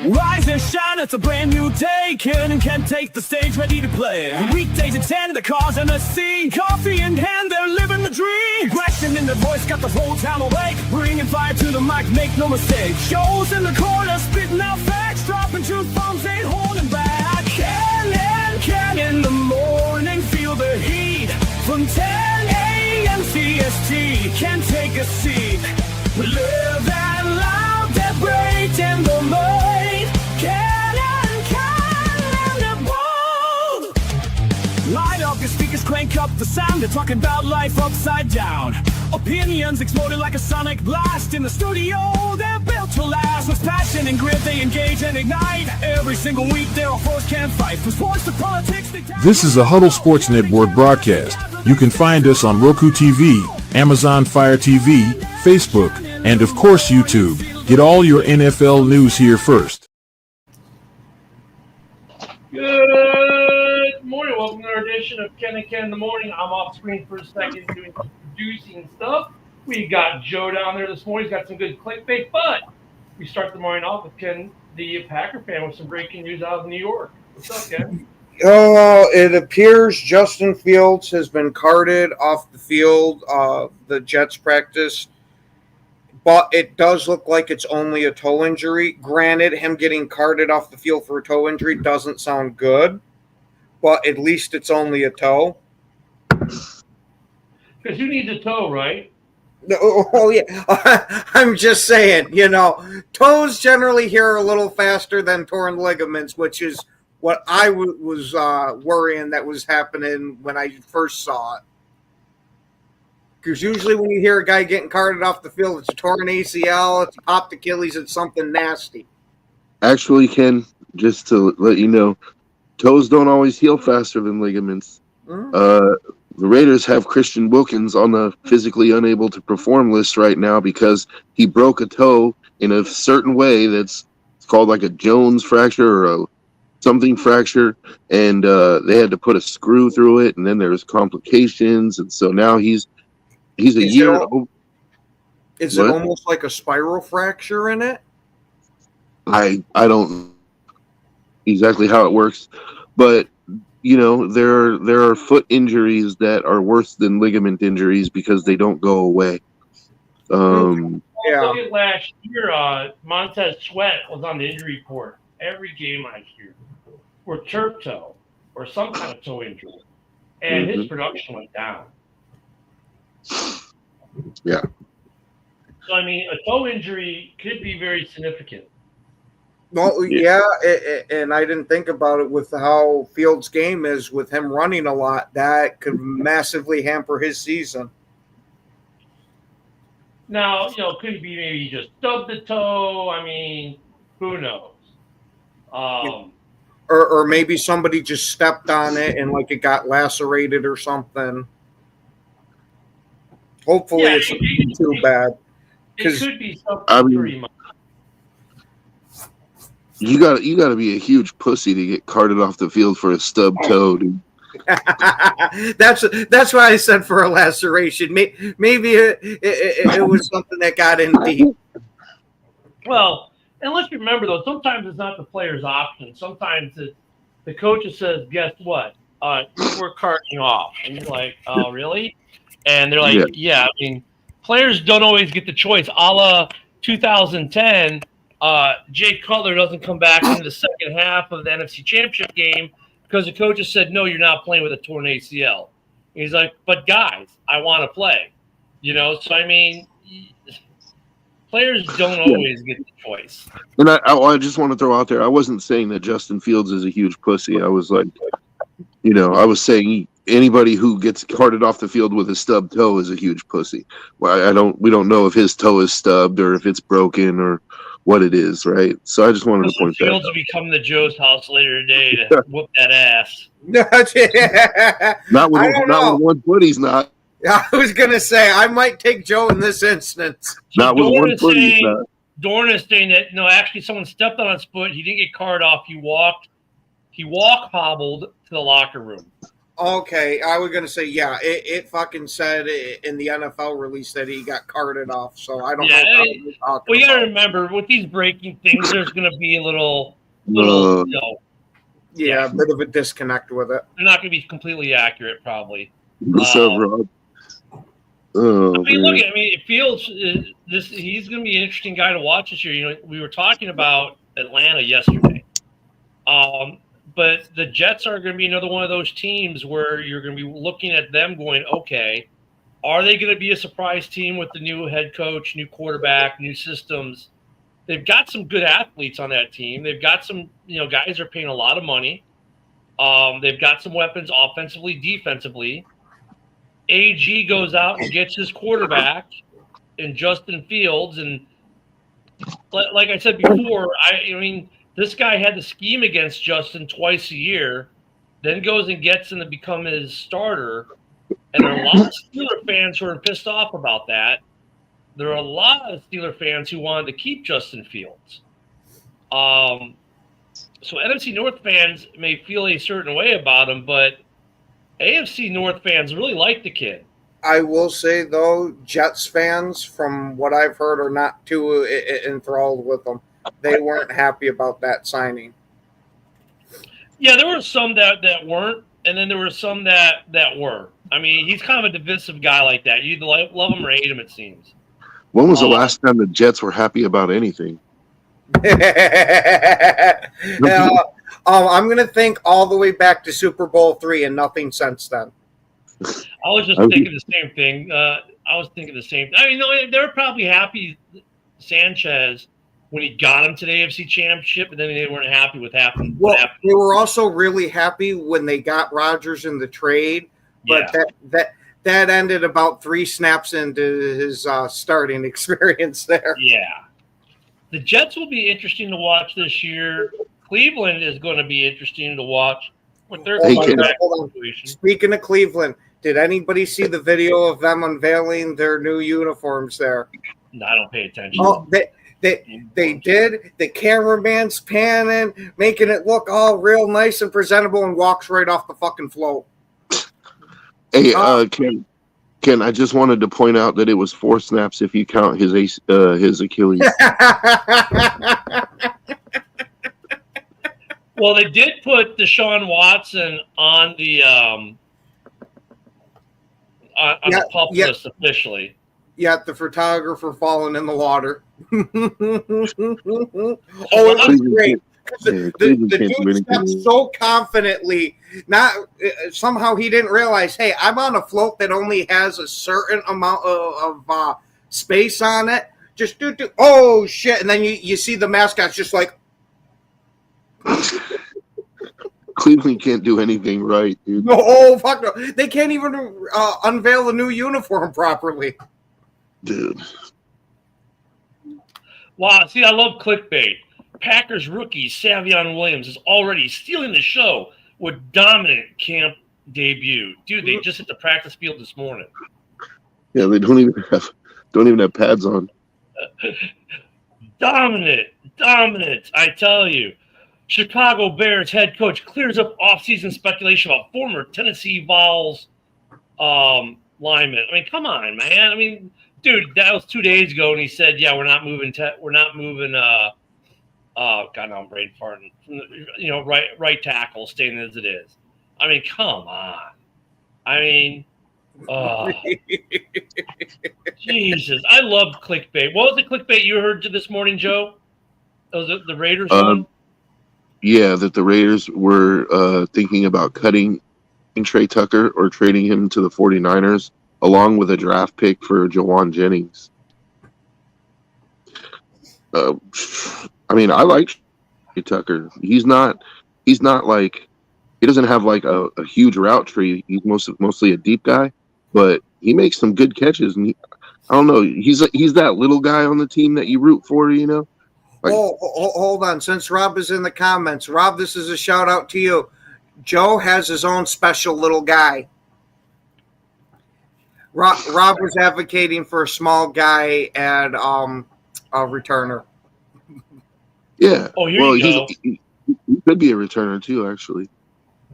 Rise and shine, it's a brand new day. Ken can take the stage, ready to play. Weekdays at 10, the cars on the scene. Coffee in hand, they're living the dream. Question in the voice, got the whole town awake. Bringing fire to the mic, make no mistake. Shows in the corner, spitting out facts. Dropping truth bombs, ain't holding back. Ken in the morning, feel the heat. From 10 a.m. CST, can take a seat. We live and loud, that break in the mind. Light up your speakers, crank up the sound. They're talking about life upside down. Opinions exploded like a sonic blast. In the studio, they're built to last. With passion and grit, they engage and ignite. Every single week, they're a force can't fight. From sports to politics, This is a Huddle Sports Network broadcast. You can find us on Roku TV, Amazon Fire TV, Facebook, and of course YouTube. Get all your NFL news here first. Good morning. Welcome to our edition of Ken and Ken in the Morning. I'm off screen for a second doing some producing stuff. We got Joe down there this morning. He's got some good clickbait, but we start the morning off with Ken, the Packer fan, with some breaking news out of New York. What's up, Ken? It appears Justin Fields has been carted off the field, the Jets practice, but it does look like it's only a toe injury. Granted, him getting carted off the field for a toe injury doesn't sound good, but at least it's only a toe. Because you need a toe, right? Oh, yeah. I'm just saying, toes generally heal a little faster than torn ligaments, which is what I was worrying that was happening when I first saw it. Because usually when you hear a guy getting carted off the field, it's a torn ACL, it's a popped Achilles, it's something nasty. Actually, Ken, just to let you know, toes don't always heal faster than ligaments. The Raiders have Christian Wilkins on the physically unable to perform list right now because he broke a toe in a certain way it's called like a Jones fracture or a something fracture, and they had to put a screw through it, and then there was complications, and so now he's a year old. Is it almost like a spiral fracture in it? I don't exactly how it works, but there are foot injuries that are worse than ligament injuries because they don't go away. Look at last year, Montez Sweat was on the injury report every game last year, or turf toe, or some kind of toe injury, and his production went down. Yeah. So, I mean, a toe injury could be very significant. Well, yeah, and I didn't think about it with how Fields' game is with him running a lot. That could massively hamper his season. Now, could be maybe he just stubbed the toe. I mean, who knows? Or maybe somebody just stepped on it and like it got lacerated or something. Hopefully it's not too bad. It could be something pretty much. You got to be a huge pussy to get carted off the field for a stub toe, dude. That's why I said for a laceration. Maybe it was something that got in deep. Well, and let's remember though, sometimes it's not the player's option. Sometimes the coach says, "Guess what? We're carting off," and you're like, "Oh, really?" And they're like, "Yeah." I mean, players don't always get the choice. A la 2010. Jay Cutler doesn't come back into the second half of the NFC Championship game because the coach just said, "No, you're not playing with a torn ACL." And he's like, "But guys, I want to play." So I mean, players don't always get the choice. And I just want to throw out there, I wasn't saying that Justin Fields is a huge pussy. I was like, I was saying anybody who gets carted off the field with a stubbed toe is a huge pussy. Well, we don't know if his toe is stubbed or if it's broken or what it is, right? So I just wanted to point that out. Fields will be coming to Joe's house later today to whoop that ass. Not with one foot, he's not. I was going to say, I might take Joe in this instance. Not with one foot, he's not. Dorn is saying that, actually someone stepped on his foot. He didn't get carted off. He walk hobbled to the locker room. Okay, I was gonna say, yeah, it fucking said in the NFL release that he got carted off, so I don't Yeah, know what you're talking well, you got to about. remember with these breaking things, there's going to be a little, Uh, Yeah, a bit of a disconnect with it. they're not going to be completely accurate, probably. what's up, Rob? Oh, I mean, man. look, I mean, it feels he's going to be an interesting guy to watch this year. You know, we were talking about Atlanta yesterday, but the Jets are going to be another one of those teams where you're going to be looking at them going, okay, are they going to be a surprise team with the new head coach, new quarterback, new systems? They've got some good athletes on that team. They've got some, guys are paying a lot of money. They've got some weapons offensively, defensively. AG goes out and gets his quarterback in Justin Fields. And like I said before, I mean, this guy had to scheme against Justin twice a year, then goes and gets him to become his starter. And there are a lot of Steeler fans who are pissed off about that. There are a lot of Steeler fans who wanted to keep Justin Fields. So NFC North fans may feel a certain way about him, but AFC North fans really like the kid. I will say, though, Jets fans, from what I've heard, are not too enthralled with them. They weren't happy about that signing. Yeah, there were some that weren't, and then there were some that were. I mean, he's kind of a divisive guy like that. You either love him or hate him, it seems. When was the last time the Jets were happy about anything? I'm going to think all the way back to Super Bowl III and nothing since then. I was just thinking the same thing. I mean, no, they were probably happy, Sanchez, when he got him to the AFC Championship, but then they weren't happy with what happened. They were also really happy when they got Rodgers in the trade, but that ended about 3 snaps into his starting experience there. Yeah. The Jets will be interesting to watch this year. Cleveland is going to be interesting to watch with their quarterback situation. Speaking of Cleveland, did anybody see the video of them unveiling their new uniforms there? No, I don't pay attention. Oh, they did. The cameraman's panning, making it look all real nice and presentable, and walks right off the fucking float. Hey, Ken, I just wanted to point out that it was 4 snaps if you count his Achilles. Well, they did put Deshaun Watson on the the pup list officially. Yet the photographer falling in the water. It was great. The dude stepped so confidently. Somehow he didn't realize, hey, I'm on a float that only has a certain amount of space on it. Just do. Oh shit! And then you see the mascot's just like. Cleveland can't do anything right, dude. No, fuck no. They can't even unveil a new uniform properly. Dude. Wow, see, I love clickbait. Packers rookie Savion Williams is already stealing the show with dominant camp debut. Dude, they just hit the practice field this morning. Yeah, they don't even have pads on. Dominant, I tell you. Chicago Bears head coach clears up offseason speculation about former Tennessee Vols lineman. I mean, come on, man. I mean, dude, that was 2 days ago, and he said, "Yeah, we're not moving. God, no, I'm brain farting. Right tackle staying as it is. I mean, come on. I mean, Jesus, I love clickbait. What was the clickbait you heard this morning, Joe? Was it the Raiders one? Yeah, that the Raiders were thinking about cutting Trey Tucker or trading him to the 49ers, along with a draft pick for Jawan Jennings. I mean, I like Trey Tucker. He's not like, he doesn't have like a huge route tree. He's mostly a deep guy, but he makes some good catches. And I don't know, he's that little guy on the team that you root for, you know. Like, hold on. Since Rob is in the comments, Rob, this is a shout out to you. Joe has his own special little guy. Rob was advocating for a small guy and a returner. Yeah. Oh, here you go. He could be a returner too, actually.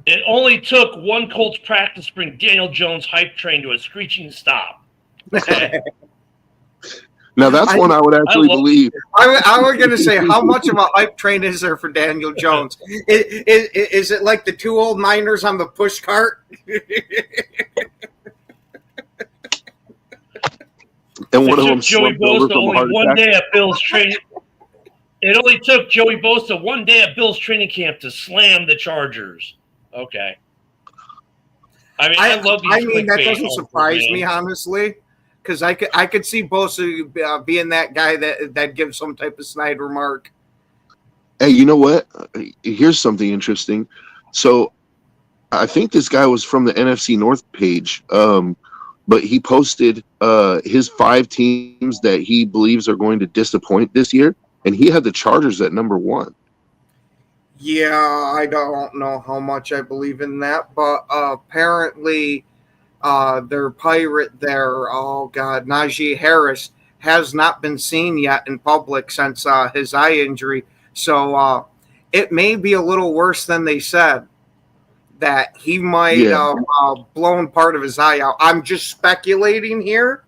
It only took one Colts practice to bring Daniel Jones' hype train to a screeching stop. Now that's one I would actually believe. I was going to say, how much of a hype train is there for Daniel Jones? Is it like the two old miners on the push cart? And one of them Joey slumped over Bosa from a heart only one attack. day at Bill's training. It only took Joey Bosa one day at Bill's training camp to slam the Chargers. Okay. I mean, I love these. I mean, that doesn't clickbait surprise articles, me, man. honestly, because I could see Bosa being that guy that gives some type of snide remark. Hey, you know what? Here's something interesting. So I think this guy was from the NFC North page, but he posted his 5 teams that he believes are going to disappoint this year, and he had the Chargers at number 1. Yeah, I don't know how much I believe in that, but apparently their pirate there, Najee Harris, has not been seen yet in public since his eye injury. So it may be a little worse than they said, that he might blown part of his eye out. I'm just speculating here,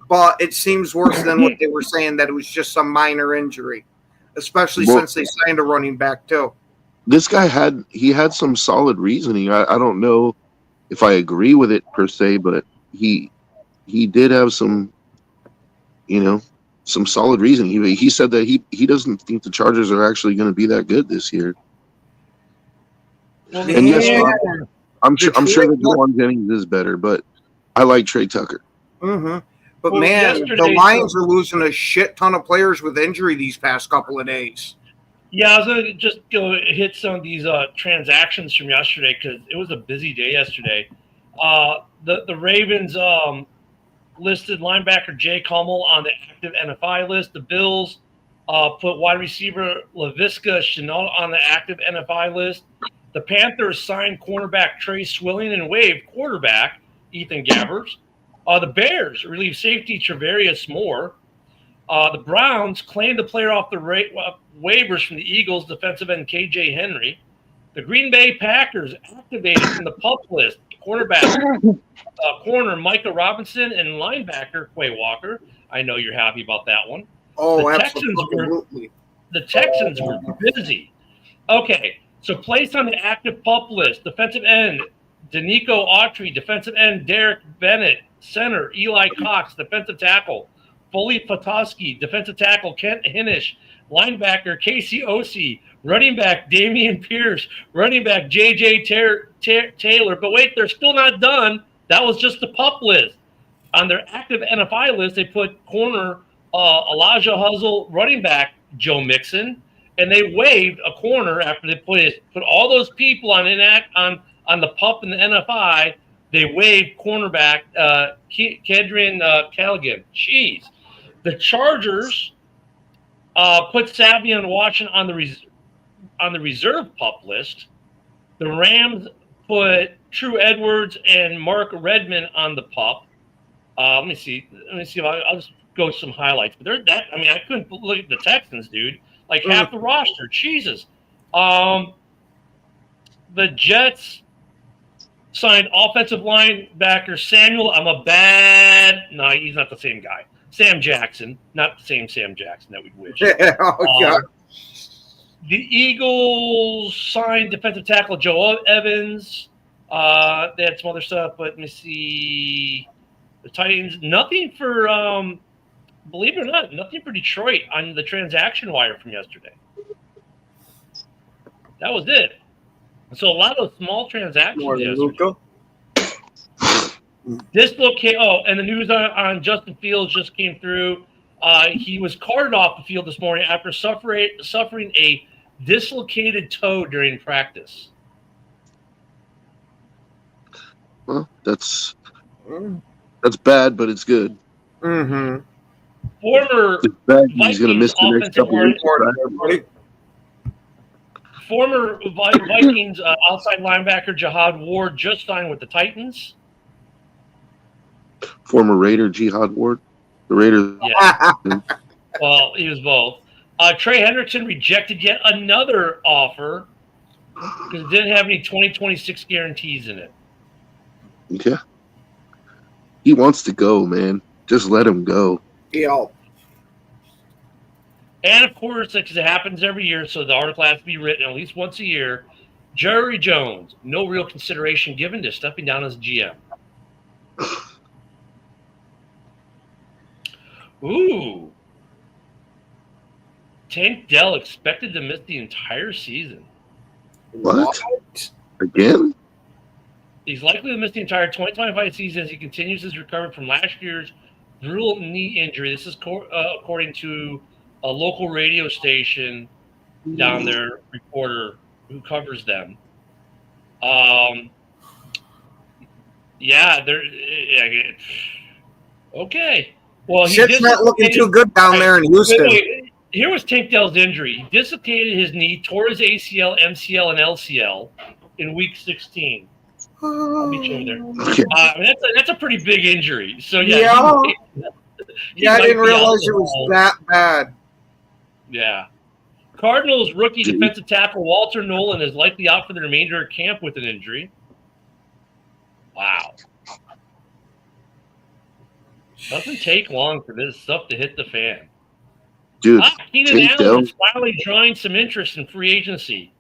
but it seems worse than what they were saying, that it was just some minor injury, especially since they signed a running back too. This guy had some solid reasoning. I don't know if I agree with it per se, but he did have some, some solid reasoning. He said that he doesn't think the Chargers are actually going to be that good this year. Well, And yes, I'm sure that Jawan Jennings is better, but I like Trey Tucker. Mm-hmm. But Well, man, the yesterday- Lions are losing a shit ton of players with injury these past couple of days. Yeah, I was going to just go hit some of these transactions from yesterday because it was a busy day yesterday. The Ravens listed linebacker Jay Kummel on the active NFI list. The Bills put wide receiver Laviska Shenault on the active NFI list. The Panthers signed cornerback Trey Swilling and waived quarterback Ethan Gabbert. The Bears relieved safety Travarius Moore. The Browns claimed the player off the waivers from the Eagles, defensive end KJ Henry. The Green Bay Packers activated from the PUP list corner Micah Robinson and linebacker Quay Walker. I know you're happy about that one. Oh, The absolutely. Texans were busy. Okay, so placed on the active PUP list, defensive end Danico Autry, defensive end Derek Bennett, center Eli Cox, defensive tackle Foley Petoskey, defensive tackle Kent Hinish, linebacker Casey Osee, running back Damian Pierce, running back J.J. Taylor. But wait, they're still not done. That was just the PUP list. On their active NFI list, they put corner Elijah Huzzle, running back Joe Mixon, and they waived a corner after they put all those people on the PUP and the NFI. They waived cornerback Kedrian Callaghan. Jeez. The Chargers put Savion Washington on the reserve PUP list. The Rams put True Edwards and Mark Redmond on the PUP. Let me see. I'll just go some highlights. But I couldn't look at the Texans, dude. Like half the roster. Jesus. The Jets signed offensive linebacker Samuel. No, he's not the same guy. Sam Jackson, not the same Sam Jackson that we'd wish. Oh, God. The Eagles signed defensive tackle Joe Evans. They had some other stuff, but let me see. The Titans, nothing for, believe it or not, nothing for Detroit on the transaction wire from yesterday. That was it. So a lot of small transactions yesterday. And the news on Justin Fields just came through. He was carted off the field this morning after suffering a dislocated toe during practice. Well, that's bad, but it's good. Mm-hmm. Former It's bad. He's going to miss the next couple weeks. Former Vikings outside linebacker Jihad Ward just signed with the Titans. Former Raider Jihad Ward. The Raiders. Yeah. Well, he was both. Trey Hendrickson rejected yet another offer because it didn't have any 2026 guarantees in it. Yeah. He wants to go, man. Just let him go. Yeah. And of course, because it happens every year, so the article has to be written at least once a year. Jerry Jones, no real consideration given to stepping down as GM. Ooh. Tank Dell expected to miss the entire season. What? Again? He's likely to miss the entire 2025 season as he continues his recovery from last year's brutal knee injury. This is according to a local radio station down there, reporter who covers them. Yeah, they're okay. Well, Shit's not looking too good down there in Houston. Wait. Here was Tank Dell's injury. He dislocated his knee, tore his ACL, MCL, and LCL in week 16. I'll meet you over there. I mean, that's a pretty big injury. So yeah, I didn't realize it was that bad. Yeah. Cardinals rookie defensive tackle Walter Nolan is likely out for the remainder of camp with an injury. Wow. Doesn't take long for this stuff to hit the fan. Dude, Keenan Allen is finally drawing some interest in free agency.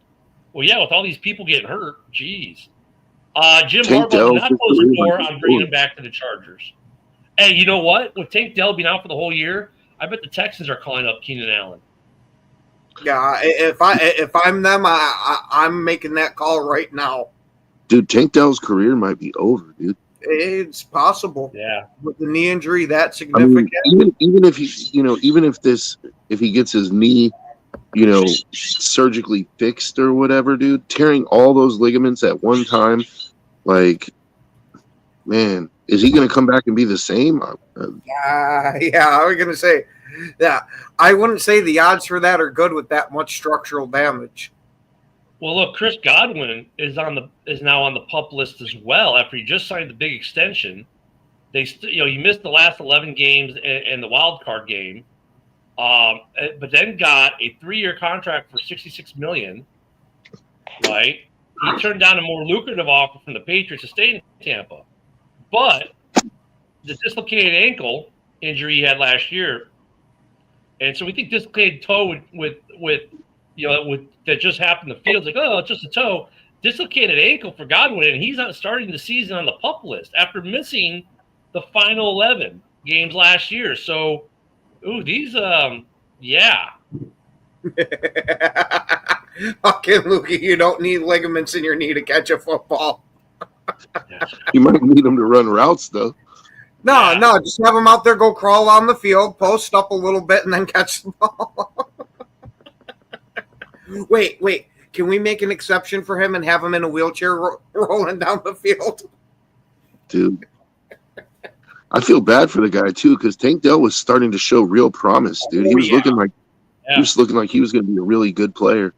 Well, yeah, with all these people getting hurt, geez. Jim Harbaugh did not close the door on bringing him back to the Chargers. Hey, you know what? With Tank Dell being out for the whole year, I bet the Texans are calling up Keenan Allen. Yeah, if I'm them, I'm making that call right now. Dude, Tank Dell's career might be over, dude. It's possible. Yeah. With the knee injury that significant. I mean, even if if he gets his knee, surgically fixed or whatever, dude, tearing all those ligaments at one time, like, man, is he going to come back and be the same? Yeah, I was going to say, yeah, I wouldn't say the odds for that are good with that much structural damage. Well, look, Chris Godwin is now on the PUP list as well after he just signed the big extension. He missed the last 11 games and the wild card game, but then got a 3-year contract for $66 million. Right, he turned down a more lucrative offer from the Patriots to stay in Tampa, but the dislocated ankle injury he had last year, and so we think dislocated toe with that just happened in the field. It's like, oh, it's just a toe. Dislocated ankle for Godwin, and he's not starting the season on the PUP list after missing the final 11 games last year. So, these, yeah. Okay, Lukey, you don't need ligaments in your knee to catch a football. You might need them to run routes, though. No, just have them out there, go crawl on the field, post up a little bit, and then catch the ball. Wait. Can we make an exception for him and have him in a wheelchair rolling down the field? Dude. I feel bad for the guy, too, because Tank Dell was starting to show real promise, dude. He was looking like he was going to be a really good player.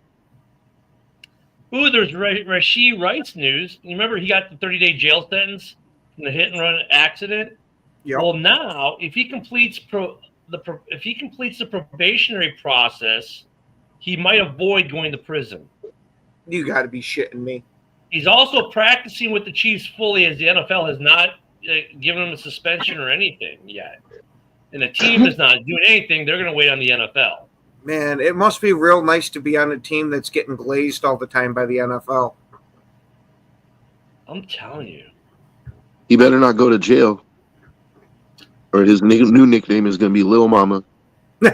There's Rashee Rice news. You remember he got the 30-day jail sentence from the hit-and-run accident? Yep. Well, now, if he completes the probationary process, he might avoid going to prison. You got to be shitting me. He's also practicing with the Chiefs fully, as the NFL has not given him a suspension or anything yet. And the team is not doing anything. They're going to wait on the NFL. Man, it must be real nice to be on a team that's getting glazed all the time by the NFL. I'm telling you. He better not go to jail, or his new nickname is going to be Lil Mama. And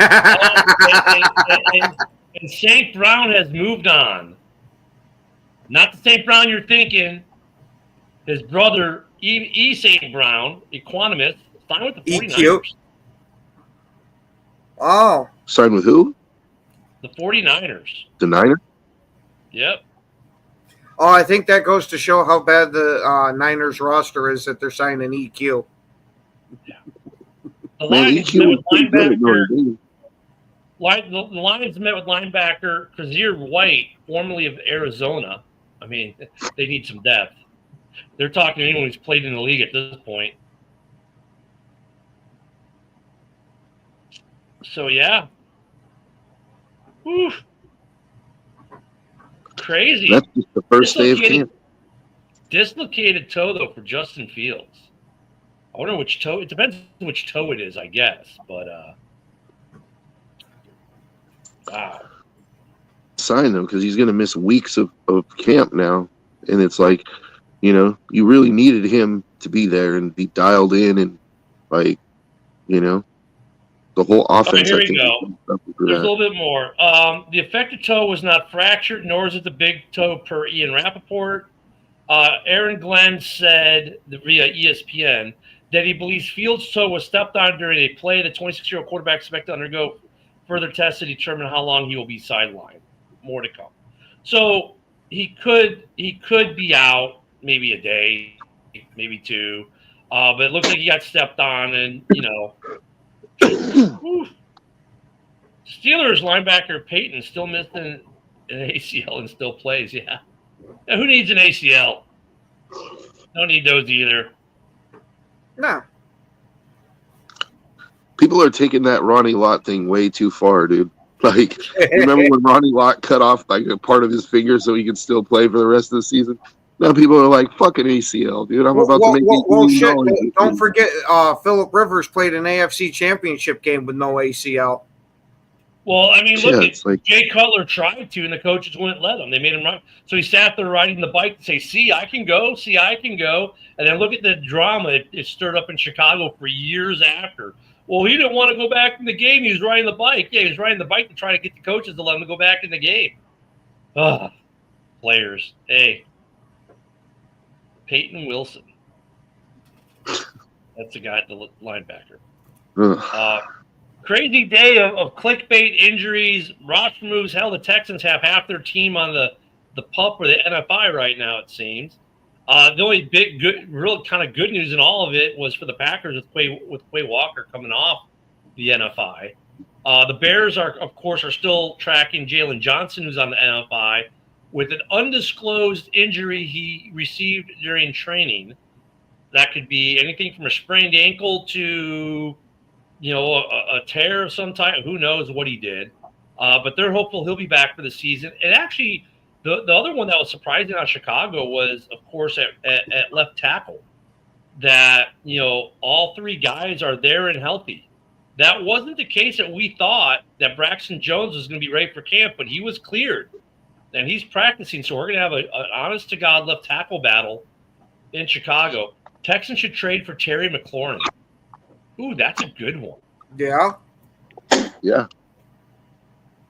St. Brown has moved on. Not the St. Brown you're thinking. His brother, E. St. Brown, Equanimous, signed with the 49ers. EQ. Oh. Signed with who? The 49ers. The Niners? Yep. Oh, I think that goes to show how bad the Niners roster is that they're signing EQ. Yeah. The Lions met with linebacker. The Lions met with linebacker Kazir White, formerly of Arizona. I mean, they need some depth. They're talking to anyone who's played in the league at this point. So, yeah. Whew. crazy. That's just the first day of camp. Dislocated toe, though, for Justin Fields. I wonder which toe. It depends on which toe it is, I guess. But, wow. Sign though, because he's going to miss weeks of camp now. And it's like, you really needed him to be there and be dialed in and, like, the whole offense. Here we go. There's a little bit more. The affected toe was not fractured, nor is it the big toe per Ian Rappaport. Aaron Glenn said via ESPN that he believes Fields' toe was stepped on during a play. The 26-year-old quarterback is expected to undergo further tests to determine how long he will be sidelined. More to come. So he could be out maybe a day, maybe two. But it looks like he got stepped on, and Steelers linebacker Peyton still missing an ACL and still plays. Yeah, who needs an ACL? Don't need those either. No. People are taking that Ronnie Lott thing way too far, dude. Like, remember when Ronnie Lott cut off like a part of his finger so he could still play for the rest of the season? Now people are like, fucking ACL, dude. I'm about to make shit. Don't forget, Phillip Rivers played an AFC championship game with no ACL. Well, I mean, look, like, Jay Cutler tried to, and the coaches wouldn't let him. They made him run. So he sat there riding the bike to say, see, I can go. See, I can go. And then look at the drama it stirred up in Chicago for years after. Well, he didn't want to go back in the game. He was riding the bike. Yeah, he was riding the bike to try to get the coaches to let him to go back in the game. Ugh. Players. Hey. Peyton Wilson. That's the guy, the linebacker. Crazy day of clickbait injuries, roster moves. Hell, the Texans have half their team on the PUP or the NFI right now, it seems. The only real kind of good news in all of it was for the Packers with Quay Walker coming off the NFI. The Bears are still tracking Jalen Johnson, who's on the NFI, with an undisclosed injury he received during training. That could be anything from a sprained ankle to, a tear of some type. Who knows what he did? But they're hopeful he'll be back for the season. And actually, the other one that was surprising on Chicago was, of course, at left tackle, that, all three guys are there and healthy. That wasn't the case that we thought that Braxton Jones was going to be ready for camp, but he was cleared. And he's practicing, so we're going to have an honest-to-God left tackle battle in Chicago. Texans should trade for Terry McLaurin. Ooh, that's a good one. Yeah. Yeah.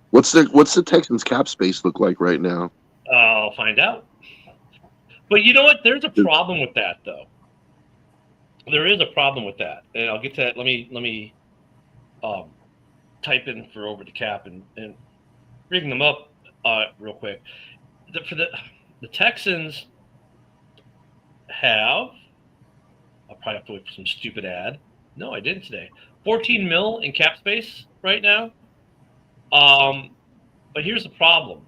What's the Texans cap space look like right now? I'll find out. But you know what? There's a problem with that, though. There is a problem with that, and I'll get to that. Let me type in for over the cap and bring them up real quick. For the Texans have, I'll probably have to wait for some stupid ad. No, I didn't today. 14 mil in cap space right now. But here's the problem.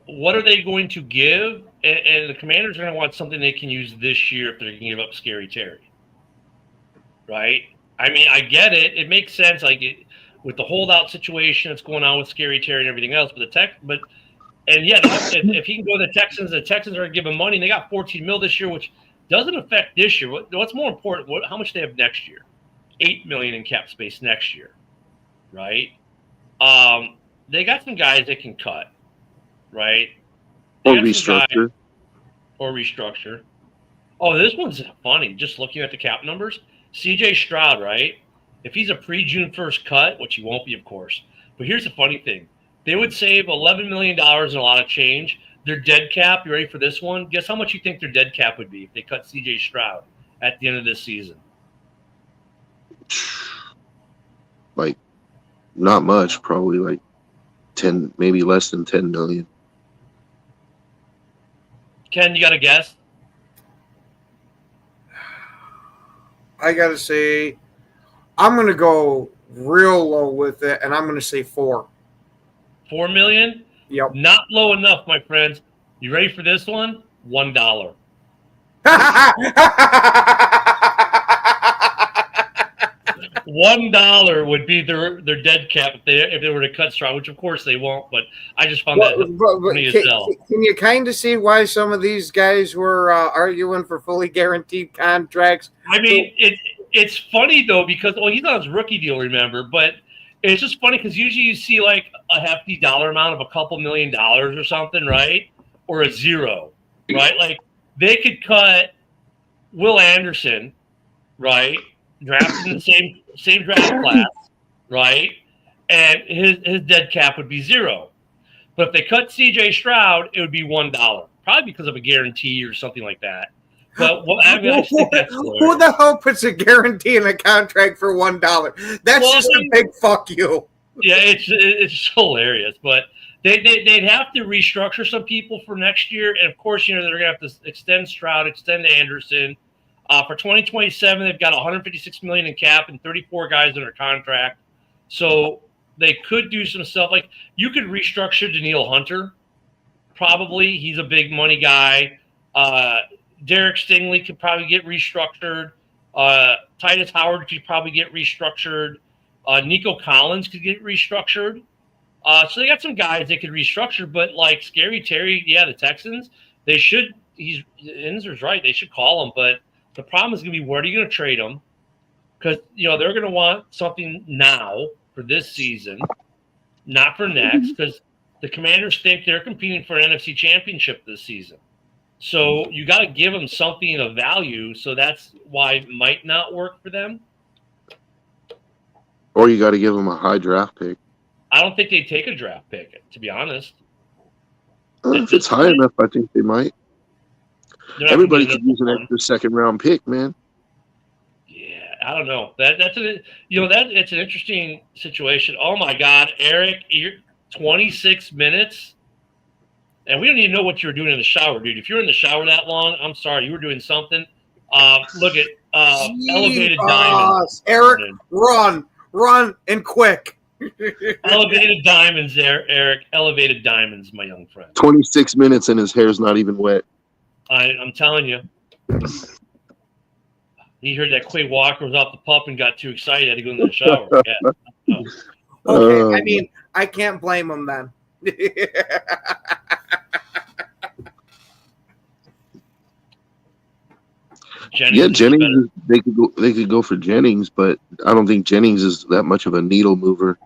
What are they going to give? And the Commanders are going to want something they can use this year if they're going to give up Scary Terry. Right? I mean, I get it. It makes sense, with the holdout situation that's going on with Scary Terry and everything else. If he can go to the Texans are going to give him money. And they got 14 mil this year, which doesn't affect this year. What's more important? How much they have next year? $8 million in cap space next year, right? They got some guys they can cut, right? Or restructure. Oh, this one's funny. Just looking at the cap numbers, C.J. Stroud, right? If he's a pre-June 1st cut, which he won't be, of course. But here's the funny thing: they would save $11 million and a lot of change. Their dead cap, you ready for this one? Guess how much you think their dead cap would be if they cut C.J. Stroud at the end of this season? Like, not much, probably like 10, maybe less than 10 million. Ken, you got a guess? I got to say, I'm going to go real low with it, and I'm going to say 4. 4 million? Yep. Not low enough, my friends. You ready for this one? $1. $1 $1 would be their dead cap if they were to cut Stroud, which of course they won't. But I just found that funny as hell. Can you kind of see why some of these guys were arguing for fully guaranteed contracts? I mean, it's funny though because he's on his rookie deal, remember? But it's just funny because usually you see like a hefty dollar amount of a couple $1 million or something, right? Or a zero, right? Like they could cut Will Anderson, right? Drafted in the same draft class, right? And his dead cap would be zero. But if they cut C.J. Stroud, it would be $1, probably because of a guarantee or something like that. But I just think that's who the hell puts a guarantee in a contract for $1? That's just a big fuck you. Yeah, it's hilarious. But they'd have to restructure some people for next year, and of course, they're going to have to extend Stroud, extend Anderson. For 2027, they've got $156 million in cap and 34 guys under contract. So they could do some stuff like you could restructure Danielle Hunter. Probably, he's a big money guy. Derek Stingley could probably get restructured. Titus Howard could probably get restructured. Nico Collins could get restructured. So they got some guys they could restructure, but like Scary Terry, the Texans, they should. Inzer's right. They should call him, but the problem is going to be where are you going to trade him? Because they're going to want something now for this season, not for next. Because the Commanders think they're competing for an NFC Championship this season, so you got to give them something of value. So that's why it might not work for them. Or you got to give them a high draft pick. I don't think they'd take a draft pick, to be honest. If it's high enough, I think they might. Everybody could use an extra second-round pick, man. Yeah, I don't know. It's an interesting situation. Oh my God, Eric, you're 26 minutes, and we don't even know what you were doing in the shower, dude. If you're in the shower that long, I'm sorry, you were doing something. Look at Elevated Diamonds. Eric, run and quick. Elevated Diamonds there, Eric. Elevated Diamonds, my young friend. 26 minutes and his hair's not even wet. I'm telling you. He heard that Quay Walker was off the pup and got too excited. Had to go into the shower. Yeah. Okay, I mean, I can't blame him then. Jennings. They could go for Jennings, but I don't think Jennings is that much of a needle mover.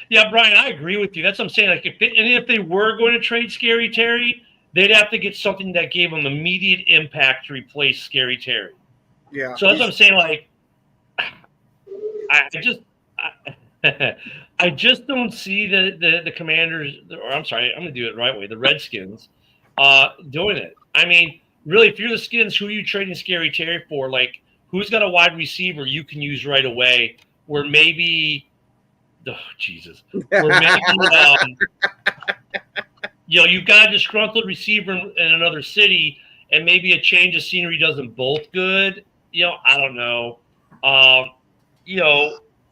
Yeah, Brian, I agree with you. That's what I'm saying. Like, if they were going to trade Scary Terry, they'd have to get something that gave them immediate impact to replace Scary Terry. Yeah. So that's what I'm saying. Like, I just don't see the Commanders, or I'm sorry, I'm going to do it the right way. The Redskins doing it. I mean, really, if you're the Skins, who are you trading Scary Terry for? Like, who's got a wide receiver you can use right away? Where maybe, where maybe, you've got a disgruntled receiver in another city, and maybe a change of scenery does them both good. I don't know.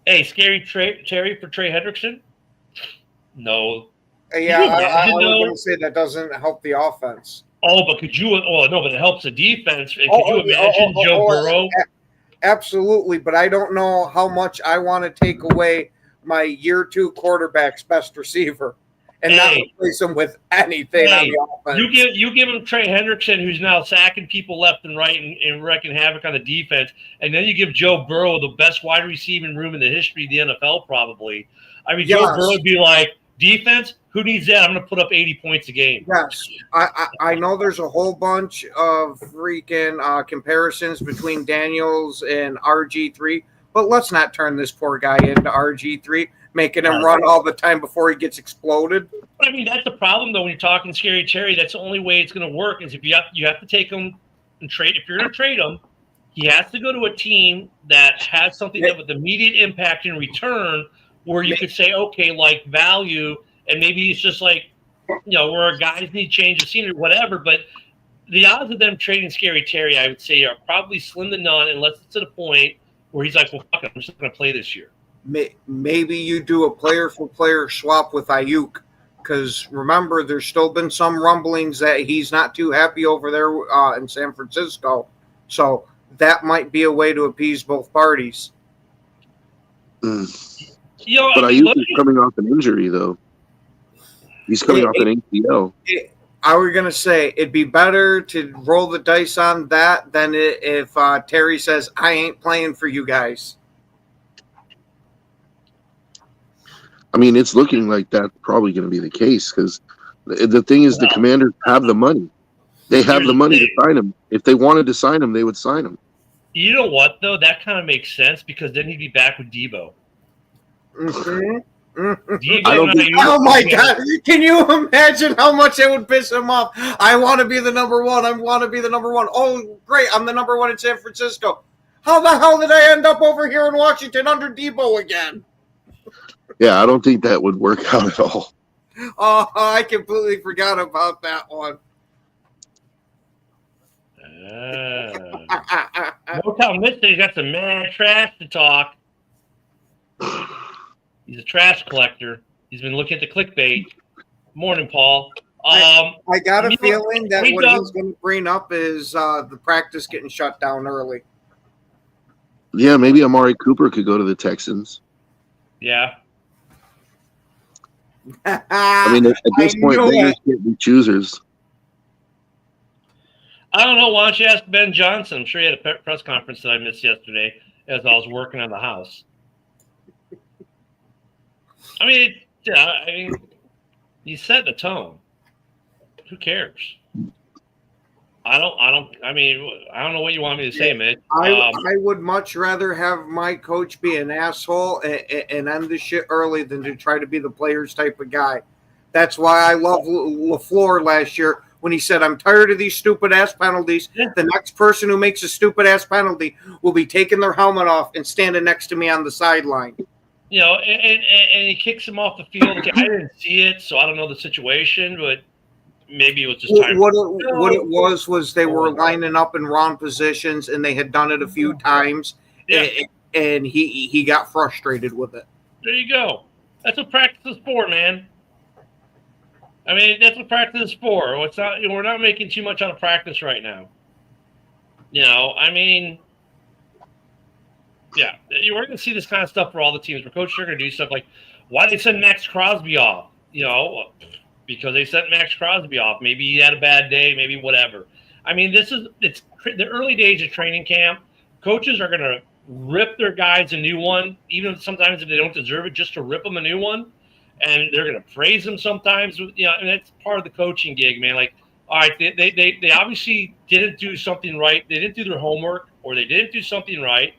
Hey, Scary Terry for Trey Hendrickson? No. Yeah, I was going to say that doesn't help the offense. Oh, but could you? Oh no, but it helps the defense. Could you imagine Joe Burrow? Absolutely, but I don't know how much I want to take away my year 2 quarterback's best receiver and not replace him with anything on the offense. You give him Trey Hendrickson, who's now sacking people left and right and wreaking havoc on the defense, and then you give Joe Burrow the best wide receiving room in the history of the NFL, probably. I mean, Joe Burrow would be like, defense, who needs that? I'm going to put up 80 points a game. Yes. I know there's a whole bunch of freaking comparisons between Daniels and RG3, but let's not turn this poor guy into RG3, making him run all the time before he gets exploded. I mean, that's the problem, though, when you're talking Scary Terry. That's the only way it's going to work is if you have to take him and trade. If you're going to trade him, he has to go to a team that has something that with immediate impact in return where you could say, okay, like value, and maybe it's just like, where guys need change of scenery, whatever. But the odds of them trading Scary Terry, I would say, are probably slim to none unless it's to the point where he's like, well, fuck it, I'm just going to play this year. Maybe you do a player-for-player swap with Ayuk, because remember, there's still been some rumblings that he's not too happy over there in San Francisco. So that might be a way to appease both parties. You know, But I mean, look, Ayuk is coming off an injury, though. He's coming off an ACL. I was going to say it'd be better to roll the dice on that than if Terry says, I ain't playing for you guys. I mean, it's looking like that's probably going to be the case because the thing is the Commanders have the money. They have Here's the the money to thing. sign him. If they wanted to sign him, they would sign him. you know what though? That kind of makes sense because then he'd be back with Debo. Mm-hmm. Debo I don't and think- Ayuk- Oh my God! Can you imagine how much it would piss him off? I want to be the number one. I want to be the number one. Oh, great! I'm the number one in San Francisco. How the hell did I end up over here in Washington under Debo again? Yeah, I don't think that would work out at all. Oh, I completely forgot about that one. Motown Mystery's got some mad trash to talk. He's a trash collector. He's been looking at the clickbait. Morning, Paul. I got a you know, feeling that we what don't- he's going to bring up is the practice getting shut down early. Yeah, maybe Amari Cooper could go to the Texans. Yeah. I mean, at this I point, knew beggars it. can't be choosers. I don't know. Why don't you ask Ben Johnson? I'm sure he had a press conference that I missed yesterday as I was working on the house. I mean, he's setting the tone. Who cares? I don't know what you want me to say, Mitch. I would much rather have my coach be an asshole and end the shit early than to try to be the players type of guy. That's why I love LaFleur last year when he said, I'm tired of these stupid ass penalties. Yeah. The next person who makes a stupid ass penalty will be taking their helmet off and standing next to me on the sideline. You know, and he kicks him off the field. Okay, I didn't see it, so I don't know the situation, but maybe it was just time. What it was they were lining up in wrong positions and they had done it a few times, Yeah. and he got frustrated with it. There you go. That's what practice is for, man. I mean, that's what practice is for. It's not. We're not making too much out of practice right now. You know, I mean, yeah, we're going to see this kind of stuff for all the teams. Where coaches are going to do stuff like, why they send Max Crosby off? You know, because they sent Max Crosby off. Maybe he had a bad day. Maybe whatever. I mean, it's the early days of training camp. Coaches are going to rip their guys a new one, even sometimes if they don't deserve it, just to rip them a new one. And they're going to praise them sometimes. You know, and that's part of the coaching gig, man. Like, all right, they obviously didn't do something right. They didn't do their homework, or they didn't do something right.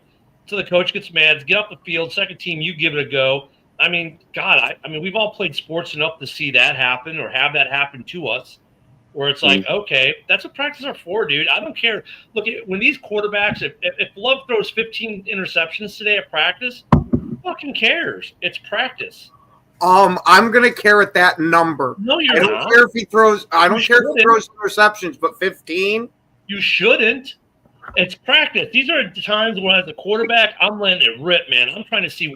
So the coach gets mad. Get off the field. Second team, you give it a go. I mean, God, I mean, we've all played sports enough to see that happen or have that happen to us, where it's like, okay, that's what practice are for, dude. I don't care. Look, when these quarterbacks, if Love throws 15 interceptions today at practice, who fucking cares? It's practice. I'm gonna care at that number. No, I you're don't not. care if he throws. I don't You care if he shouldn't. throws interceptions, but 15. You shouldn't. It's practice. These are times when, as a quarterback, I'm letting it rip, man. I'm trying to see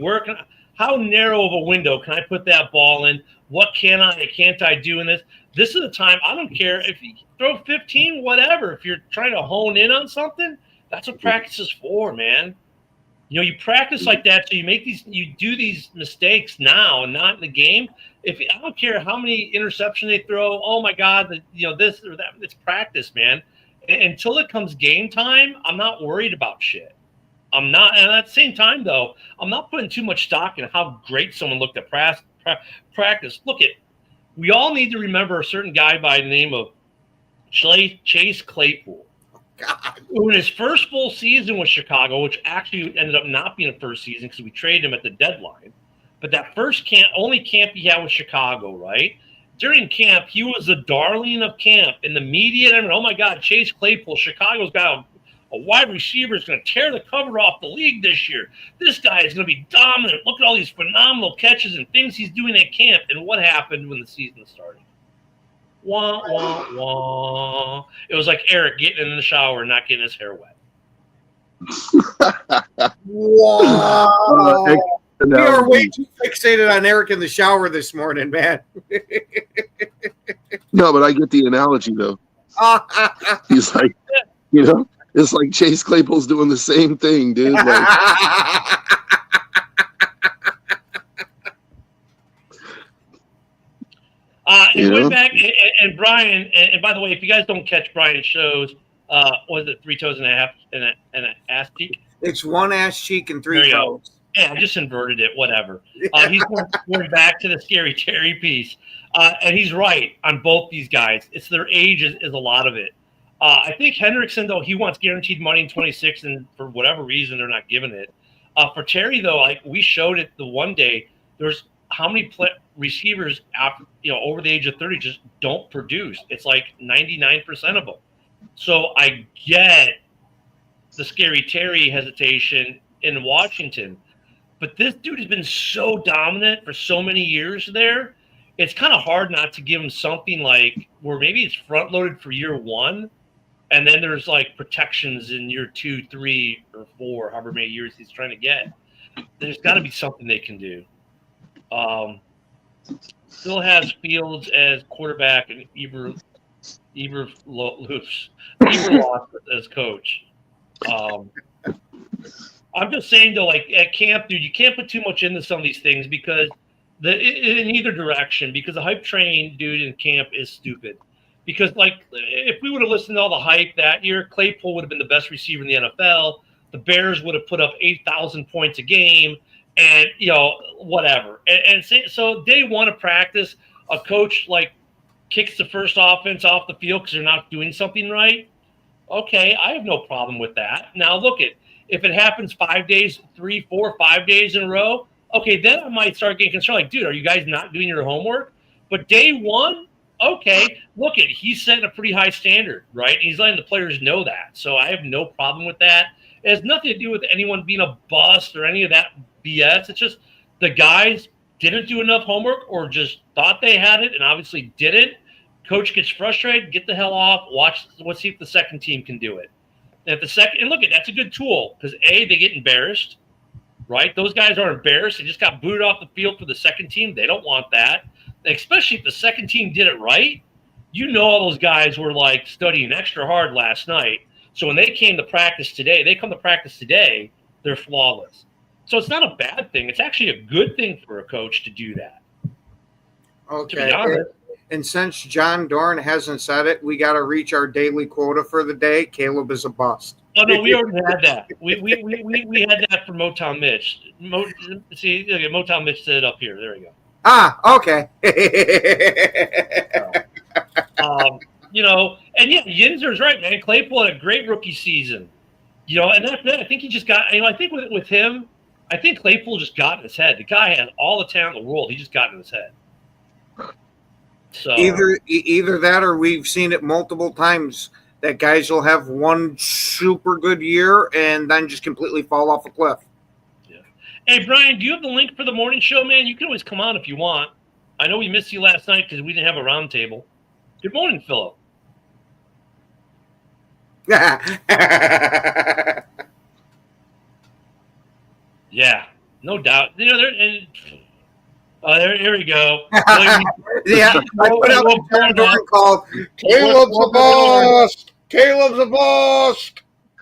how narrow of a window can I put that ball in? What can I and can't I do in this? This is the time. I don't care if you throw 15, whatever. If you're trying to hone in on something, that's what practice is for, man. You know, you practice like that, so you do these mistakes now and not in the game. I don't care how many interceptions they throw. Oh my God, this or that. It's practice, man. Until it comes game time, I'm not worried about shit. I'm not, and at the same time, though, I'm not putting too much stock in how great someone looked at practice. Look, we all need to remember a certain guy by the name of Chase Claypool. God. In his first full season with Chicago, which actually ended up not being a first season because we traded him at the deadline, but that only camp he had with Chicago, right? During camp, he was the darling of camp, and the media. I mean, oh my God, Chase Claypool, Chicago's got a wide receiver is going to tear the cover off the league this year. This guy is going to be dominant. Look at all these phenomenal catches and things he's doing at camp. And what happened when the season started? Wah, wah, wah. It was like Eric getting in the shower and not getting his hair wet. Wow. We are way No, too fixated on Eric in the shower this morning, man. but I get the analogy, though. He's like, it's like Chase Claypool's doing the same thing, dude. Like, And went back, and Brian, and by the way, if you guys don't catch Brian's shows, was it 3 toes and a half and an ass cheek? It's 1 ass cheek and 3 toes. Yeah, I just inverted it. Whatever. He's going back to the Scary Terry piece, and he's right on both these guys. It's their age is a lot of it. I think Hendrickson, though, he wants guaranteed money in 26, and for whatever reason, they're not giving it. For Terry, though, like we showed it the one day, there's how many receivers after, over the age of 30 just don't produce. It's like 99% of them. So I get the Scary Terry hesitation in Washington, but this dude has been so dominant for so many years there. It's kind of hard not to give him something like where maybe it's front loaded for year 1. And then there's like protections in year 2, 3, or 4, however many years he's trying to get. There's got to be something they can do. Still has Fields as quarterback and Eberflus as coach. I'm just saying though, like at camp, dude, you can't put too much into some of these things because in either direction, because the hype train, dude, in camp is stupid. Because like if we would have listened to all the hype that year, Claypool would have been the best receiver in the NFL. The Bears would have put up 8,000 points a game. And, whatever. And so day 1 of practice, a coach, like, kicks the first offense off the field because they're not doing something right. Okay, I have no problem with that. Now, look, if it happens 5 days, 3, 4, 5 days in a row, okay, then I might start getting concerned. Like, dude, are you guys not doing your homework? But day 1, okay, look, he's setting a pretty high standard, right? He's letting the players know that. So I have no problem with that. It has nothing to do with anyone being a bust or any of that BS. It's just the guys didn't do enough homework or just thought they had it and obviously didn't. Coach gets frustrated, get the hell off, let's see if the second team can do it. And if the second, and look, that's a good tool because they get embarrassed, right? Those guys are embarrassed. They just got booted off the field for the second team. They don't want that. And especially if the second team did it right, all those guys were like studying extra hard last night. So when they come to practice today, they're flawless. So it's not a bad thing. It's actually a good thing for a coach to do that. Okay. To be honest. And since John Dorn hasn't said it, we got to reach our daily quota for the day. Caleb is a bust. Oh, no, we already had that. We had that for Motown Mitch. Motown Mitch said it up here. There we go. Okay. And yeah, Yinzer's right, man. Claypool had a great rookie season. And that's it. I think he just got, I think with him, I think Claypool just got in his head. The guy has all the talent in the world. He just got in his head. So either that or we've seen it multiple times that guys will have one super good year and then just completely fall off a cliff. Yeah. Hey, Brian, do you have the link for the morning show, man? You can always come on if you want. I know we missed you last night because we didn't have a round table. Good morning, Philip. Yeah, no doubt. Here we go. Yeah, I put out a John Dorn called Caleb's a boss. Caleb's a boss.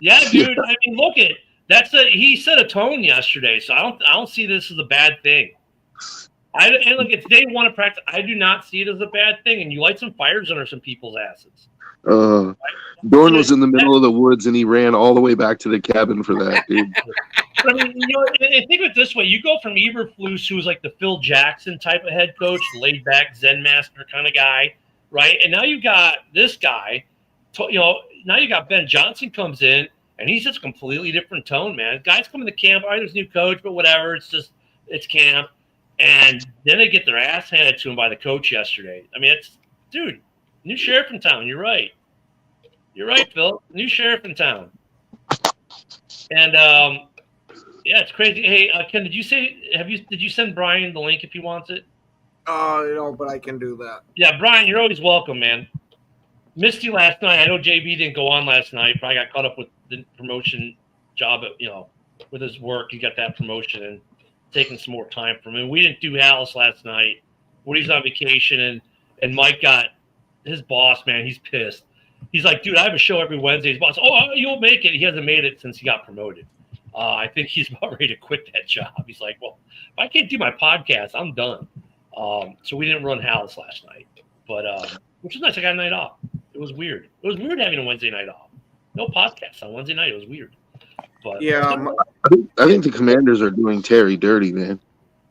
Yeah, dude. I mean, look at he set a tone yesterday, so I don't see this as a bad thing. And look, it's day 1 of practice. I do not see it as a bad thing, and you light some fires under some people's asses. Dorn was in the middle of the woods, and he ran all the way back to the cabin for that, dude. I mean, think of it this way. You go from Eberflus, who was like the Phil Jackson type of head coach, laid back Zen master kind of guy, right? And now you got this guy, now you got Ben Johnson comes in, and he's just a completely different tone, man. Guys come in the camp, all right, there's a new coach, but whatever. It's camp. And then they get their ass handed to them by the coach yesterday. I mean, dude, new sheriff in town. You're right. You're right, Phil. New sheriff in town. And, yeah, it's crazy. Hey, Ken, did you send Brian the link if he wants it? No, but I can do that. Yeah, Brian, you're always welcome, man. Missed you last night. I know JB didn't go on last night. Probably got caught up with the promotion job, with his work. He got that promotion and taking some more time from him. We didn't do Hallis last night. Woody's on vacation, and Mike got his boss, man. He's pissed. He's like, dude, I have a show every Wednesday. His boss, you'll make it. He hasn't made it since he got promoted. I think he's about ready to quit that job. He's like, well, if I can't do my podcast, I'm done. So we didn't run Hallis last night, but which was nice. I got a night off. It was weird. It was weird having a Wednesday night off. No podcast on Wednesday night. It was weird. But Yeah, I think the Commanders are doing Terry dirty, man.